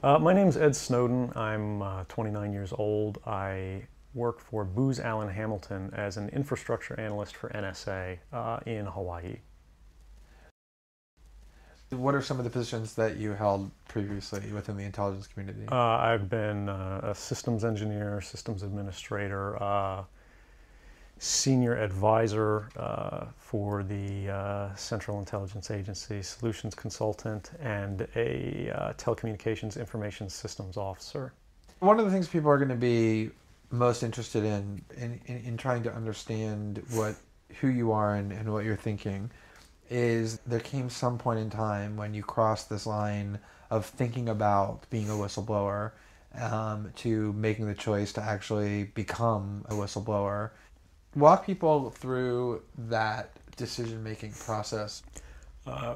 My name's Ed Snowden. I'm 29 years old. I work for Booz Allen Hamilton as an infrastructure analyst for NSA in Hawaii. What are some of the positions that you held previously within the intelligence community? I've been a systems engineer, systems administrator, senior advisor for the Central Intelligence Agency, solutions consultant, and a telecommunications information systems officer. One of the things people are going to be most interested in trying to understand who you are and what you're thinking is there came some point in time when you crossed this line of thinking about being a whistleblower to making the choice to actually become a whistleblower. Walk people through that decision-making process.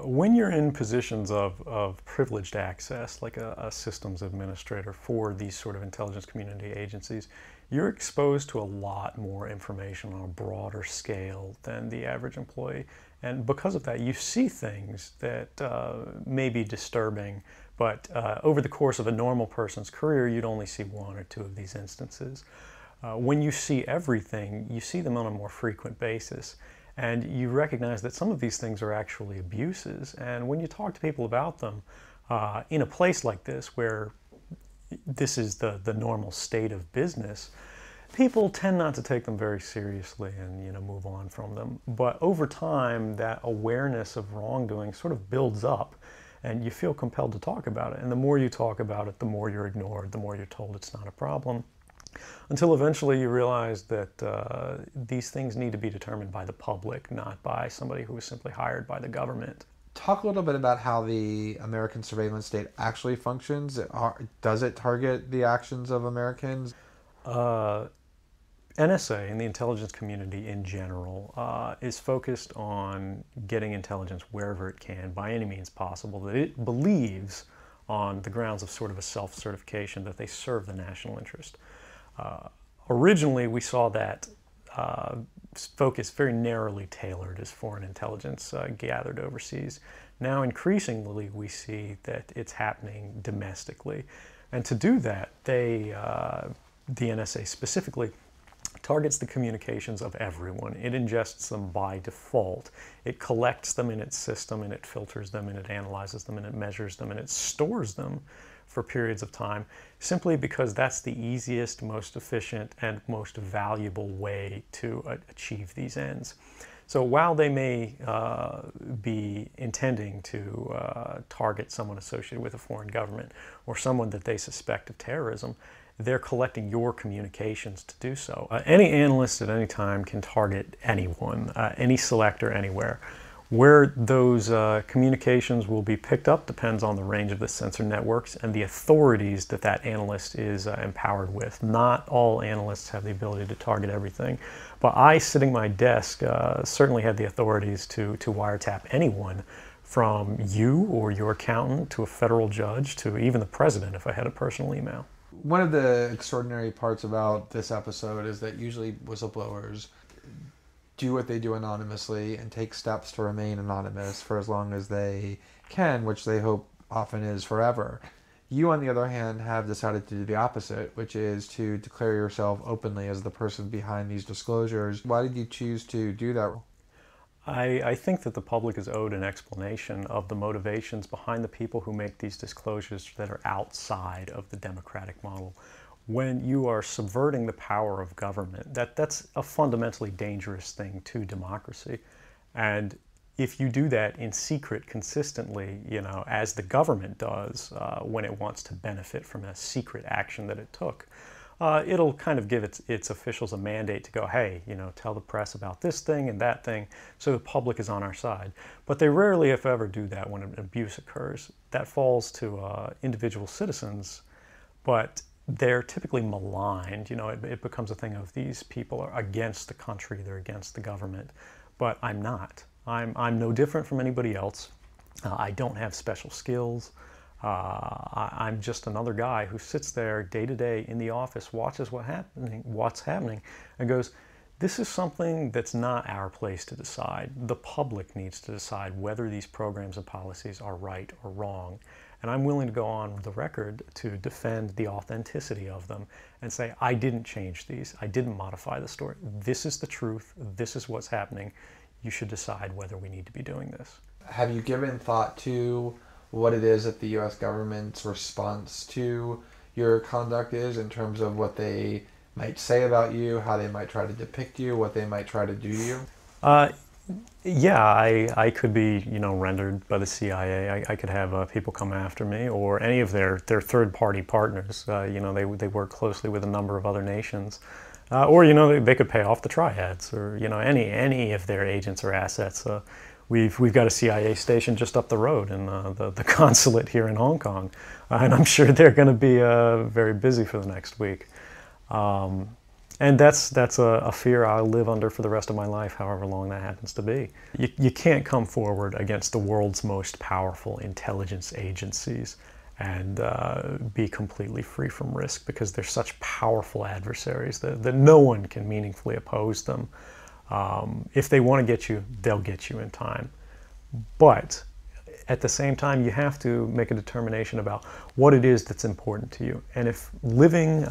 When you're in positions of privileged access, like a systems administrator for these sort of intelligence community agencies, you're exposed to a lot more information on a broader scale than the average employee. And because of that, you see things that may be disturbing, but over the course of a normal person's career, you'd only see one or two of these instances. When you see everything, you see them on a more frequent basis. And you recognize that some of these things are actually abuses. And when you talk to people about them, in a place like this where this is the normal state of business, people tend not to take them very seriously and move on from them. But over time, that awareness of wrongdoing sort of builds up and you feel compelled to talk about it. And the more you talk about it, the more you're ignored, the more you're told it's not a problem. Until eventually you realize that these things need to be determined by the public, not by somebody who was simply hired by the government. Talk a little bit about how the American surveillance state actually functions. Does it target the actions of Americans? NSA and the intelligence community in general is focused on getting intelligence wherever it can by any means possible that it believes on the grounds of sort of a self-certification that they serve the national interest. Originally, we saw that focus very narrowly tailored as foreign intelligence gathered overseas. Now, increasingly, we see that it's happening domestically. And to do that, the NSA specifically targets the communications of everyone. It ingests them by default. It collects them in its system, and it filters them, and it analyzes them, and it measures them, and it stores them for periods of time, simply because that's the easiest, most efficient, and most valuable way to achieve these ends. So while they may be intending to target someone associated with a foreign government or someone that they suspect of terrorism, they're collecting your communications to do so. Any analyst at any time can target anyone, any selector, anywhere. Where those communications will be picked up depends on the range of the sensor networks and the authorities that that analyst is empowered with. Not all analysts have the ability to target everything, but I, sitting at my desk, certainly had the authorities to wiretap anyone, from you or your accountant to a federal judge to even the president if I had a personal email. One of the extraordinary parts about this episode is that usually whistleblowers do what they do anonymously and take steps to remain anonymous for as long as they can, which they hope often is forever. You, on the other hand, have decided to do the opposite, which is to declare yourself openly as the person behind these disclosures. Why did you choose to do that? I think that the public is owed an explanation of the motivations behind the people who make these disclosures that are outside of the democratic model. When you are subverting the power of government, that's a fundamentally dangerous thing to democracy. And if you do that in secret consistently, as the government does when it wants to benefit from a secret action that it took, it'll kind of give its officials a mandate to go, hey, tell the press about this thing and that thing, so the public is on our side. But they rarely, if ever, do that when an abuse occurs. That falls to individual citizens, but they're typically maligned. It becomes a thing of these people are against the country, they're against the government. But I'm not. I'm no different from anybody else. I don't have special skills. I'm just another guy who sits there day to day in the office, watches what's happening, and goes, this is something that's not our place to decide. The public needs to decide whether these programs and policies are right or wrong. And I'm willing to go on the record to defend the authenticity of them and say, I didn't change these. I didn't modify the story. This is the truth. This is what's happening. You should decide whether we need to be doing this. Have you given thought to what it is that the U.S. government's response to your conduct is, in terms of what they might say about you, how they might try to depict you, what they might try to do to you? Yeah, I could be, rendered by the CIA. I could have people come after me, or any of their third-party partners. They work closely with a number of other nations. Or they could pay off the triads, or any of their agents or assets. We've got a CIA station just up the road in the consulate here in Hong Kong, and I'm sure they're going to be very busy for the next week. And that's a fear I'll live under for the rest of my life, however long that happens to be. You can't come forward against the world's most powerful intelligence agencies and be completely free from risk, because they're such powerful adversaries that no one can meaningfully oppose them. If they want to get you, they'll get you in time. But at the same time, you have to make a determination about what it is that's important to you. And if living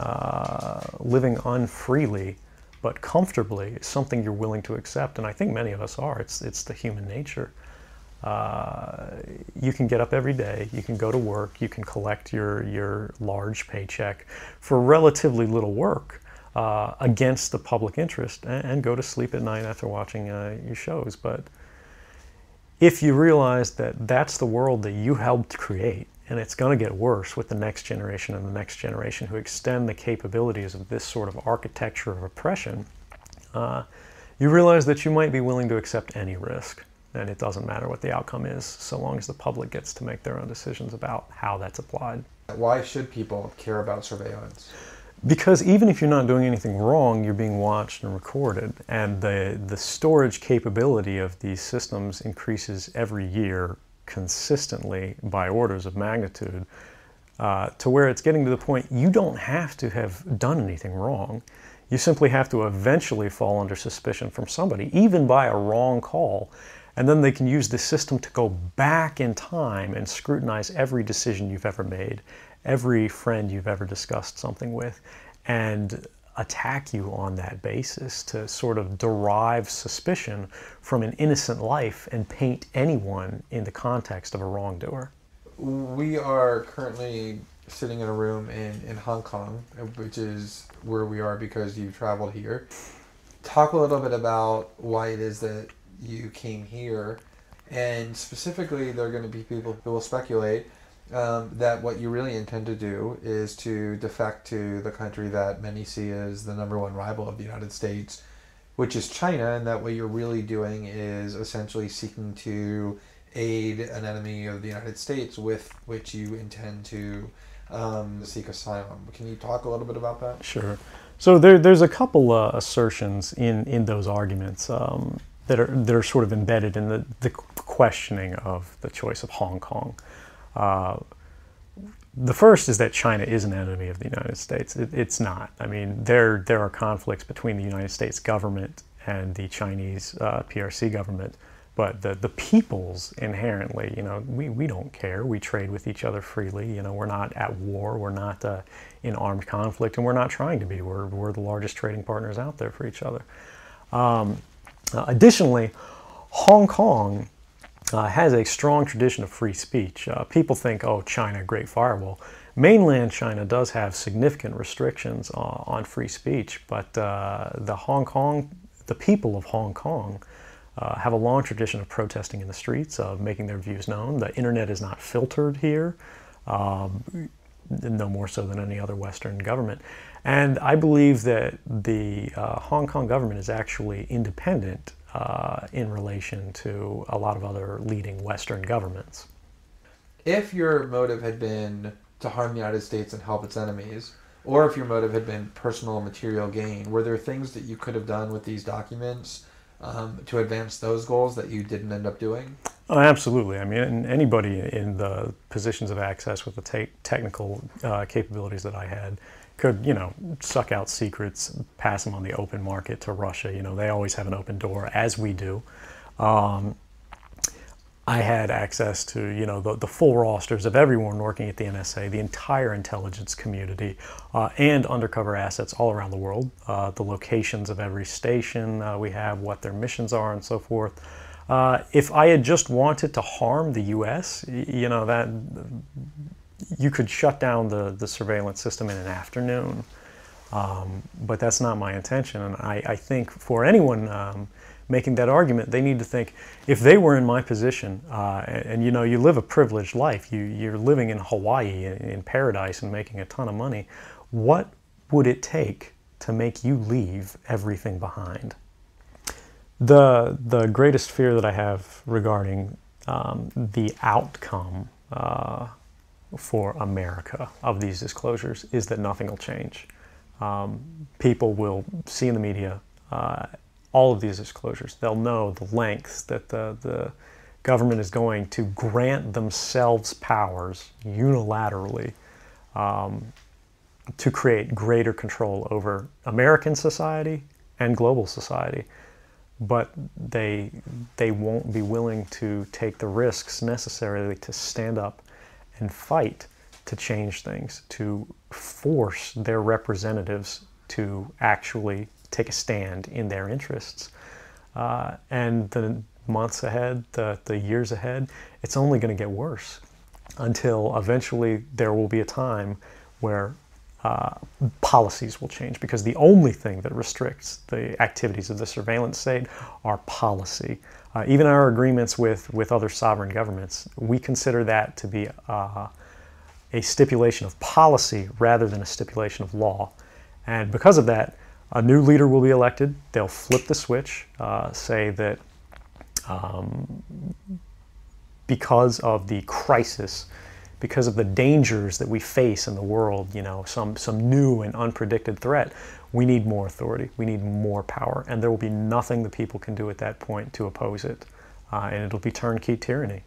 unfreely but comfortably is something you're willing to accept, and I think many of us are, it's the human nature. You can get up every day, you can go to work, you can collect your large paycheck for relatively little work against the public interest, and go to sleep at night after watching your shows. But if you realize that that's the world that you helped create, and it's going to get worse with the next generation and the next generation who extend the capabilities of this sort of architecture of oppression, you realize that you might be willing to accept any risk. And it doesn't matter what the outcome is, so long as the public gets to make their own decisions about how that's applied. Why should people care about surveillance? Because even if you're not doing anything wrong, you're being watched and recorded. And the storage capability of these systems increases every year consistently by orders of magnitude, to where it's getting to the point you don't have to have done anything wrong. You simply have to eventually fall under suspicion from somebody, even by a wrong call. And then they can use the system to go back in time and scrutinize every decision you've ever made, every friend you've ever discussed something with, and attack you on that basis to sort of derive suspicion from an innocent life and paint anyone in the context of a wrongdoer. We are currently sitting in a room in Hong Kong, which is where we are because you've traveled here. Talk a little bit about why it is that you came here, and specifically there are going to be people who will speculate that what you really intend to do is to defect to the country that many see as the #1 rival of the United States, which is China, and that what you're really doing is essentially seeking to aid an enemy of the United States with which you intend to seek asylum. Can you talk a little bit about that? Sure. So there's a couple assertions in those arguments that are sort of embedded in the questioning of the choice of Hong Kong. The first is that China is an enemy of the United States. It's not. I mean, there are conflicts between the United States government and the Chinese PRC government, but the peoples inherently, we don't care. We trade with each other freely. We're not at war. We're not in armed conflict, and we're not trying to be. We're the largest trading partners out there for each other. Additionally, Hong Kong has a strong tradition of free speech. People think, oh, China, great firewall. Mainland China does have significant restrictions on free speech, but the people of Hong Kong have a long tradition of protesting in the streets, of making their views known. The internet is not filtered here, no more so than any other Western government. And I believe that the Hong Kong government is actually independent in relation to a lot of other leading Western governments. If your motive had been to harm the United States and help its enemies, or if your motive had been personal material gain, were there things that you could have done with these documents to advance those goals that you didn't end up doing? Oh, absolutely. I mean, anybody in the positions of access with the technical capabilities that I had could, suck out secrets, pass them on the open market to Russia. They always have an open door, as we do. I had access to, the full rosters of everyone working at the NSA, the entire intelligence community, and undercover assets all around the world, the locations of every station we have, what their missions are, and so forth. If I had just wanted to harm the U.S., that you could shut down the surveillance system in an afternoon. But that's not my intention, and I think for anyone making that argument, they need to think, if they were in my position, and you live a privileged life, you're living in Hawaii in paradise and making a ton of money, what would it take to make you leave everything behind? The greatest fear that I have regarding the outcome for America of these disclosures is that nothing will change. People will see in the media all of these disclosures. They'll know the lengths that the government is going to grant themselves powers unilaterally to create greater control over American society and global society. But they won't be willing to take the risks necessarily to stand up and fight to change things, to force their representatives to actually take a stand in their interests. And the months ahead, the years ahead, it's only going to get worse until eventually there will be a time where policies will change, because the only thing that restricts the activities of the surveillance state are policy. Even our agreements with other sovereign governments, we consider that to be a stipulation of policy rather than a stipulation of law. And because of that, a new leader will be elected. They'll flip the switch, say that because of the crisis, because of the dangers that we face in the world, some new and unpredicted threat, we need more authority, we need more power, and there will be nothing the people can do at that point to oppose it, and it'll be turnkey tyranny.